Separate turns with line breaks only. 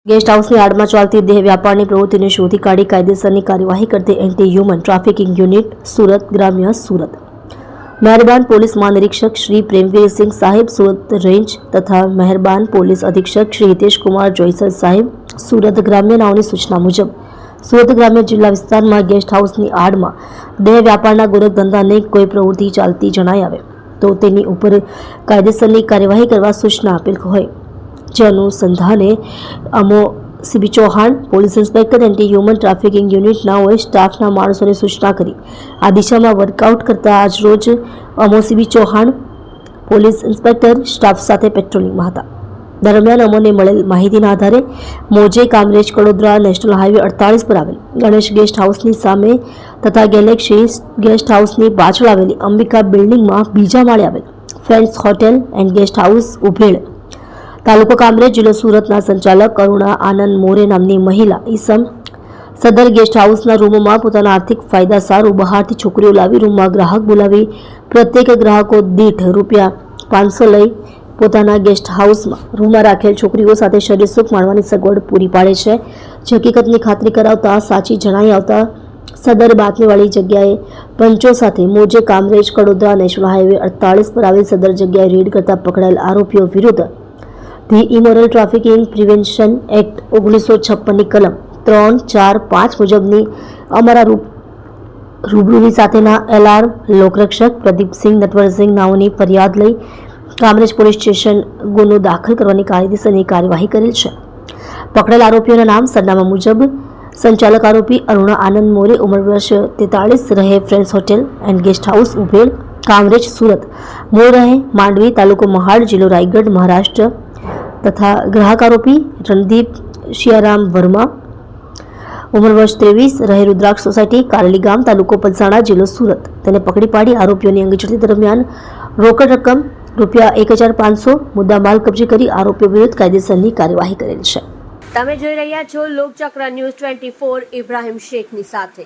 Guest house ની આડમાં ચાલતી દેહ વ્યાપારની પ્રવૃત્તિને શોધી કાઢી કાયદેસરની કાર્યવાહી કરતી anti human trafficking unit Surat ગ્રામ્ય સુરત મહેરબાન પોલીસ મહાનિરીક્ષક શ્રી પ્રેમવીરસિંહ સાહેબ સુરત રેન્જ તથા મહેરબાન પોલીસ અધિક્ષક શ્રી હિતેશ કુમાર જોઈસર સાહેબ સુરત ગ્રામ્ય નાઓની સૂચના મુજબ સુરત ગ્રામ્ય જિલ્લા વિસ્તારમાં ગેસ્ટ હાઉસની આડમાં દેહ વ્યાપારના ગોરખધંધાની કોઈ પ્રવૃત્તિ ચાલતી જણાઈ આવે તો તેની ઉપર કાયદેસરની કાર્યવાહી કરવા સૂચના આપેલ હોય જે અનુસંધાને અમો CB Chauhan police inspector anti human trafficking યુનિટનાઓએ સ્ટાફના માણસોને સૂચના કરી આ દિશામાં વર્કઆઉટ કરતા આજ રોજ અમો CB Chauhan police inspector staff સાથે પેટ્રોલિંગમાં હતા. દરમિયાન અમોને મળેલ માહિતીના આધારે મોજે કામરેજ કડોદરા નેશનલ હાઈવે 48 પર આવેલ ગણેશ ગેસ્ટ હાઉસની સામે તથા ગેલેક્સી ગેસ્ટ હાઉસની પાછળ આવેલી અંબિકા બિલ્ડિંગમાં બીજા માળે આવેલ friends hotel and guest house Ubhel તાલુકો કામરેજ જિલ્લો સુરતના સંચાલક કરુણા આનંદ મોરે નામની મહિલા ઈસમ સદર ગેસ્ટ હાઉસના રૂમોમાં પોતાના આર્થિક ફાયદા સારું બહારથી છોકરીઓ લાવી રૂમમાં ગ્રાહક બોલાવી પ્રત્યેક ગ્રાહકો દીઠ ₹500 લઈ પોતાના ગેસ્ટ હાઉસમાં રૂમમાં રાખેલ છોકરીઓ સાથે શરીર સુખ માણવાની સગવડ પૂરી પાડે છે. જે હકીકતની ખાતરી કરાવતા સાચી જણાઈ આવતા સદર બાતમીવાળી જગ્યાએ પંચો સાથે મોજે કામરેજ કડોદરા નેશનલ હાઈવે 48 પર આવેલ સદર જગ્યાએ રેડ કરતા પકડાયેલ આરોપીઓ વિરુદ્ધ the immoral trafficking prevention act 1956ની કલમ 3, 4, 5 મુજબની અમારા રૂબરૂની સાથેના LR લોકરક્ષક પ્રદીપસિંહ નટવરસિંહ નાઓની ફરિયાદ લઈ કામરેજ પોલીસ સ્ટેશન ગુનો દાખલ કરવાની કાયદેસરની કાર્યવાહી કરેલ છે. પકડેલ આરોપીઓના નામ સરનામા મુજબ સંચાલક આરોપી અરુણા આનંદ મોરે ઉંમર વર્ષ 43 રહે friends hotel and guest house Ubhel Kamrej Surat મૂળ રહે માંડવી તાલુકો મહાડ જિલ્લો રાયગઢ મહારાષ્ટ્ર તથા ગ્રાહક આરોપી રણદીપ શિયારામ વર્મા ઉંમર વર્ષ 23 રહે રુદ્રાક્ષ સોસાયટી કારેલી ગામ તાલુકો પલસાણા જિલ્લો સુરત. તેને પકડી પાડી આરોપીઓની અંગઝડતી દરમિયાન રોકડ રકમ ₹1500 મુદ્દામાલ કબજે કરી આરોપીઓ વિરુદ્ધ કાયદેસરની કાર્યવાહી કરેલ છે.
તમે જોઈ રહ્યા છો લોકચક્ર ન્યૂઝ 24 ઇબ્રાહિમ શેખની સાથે.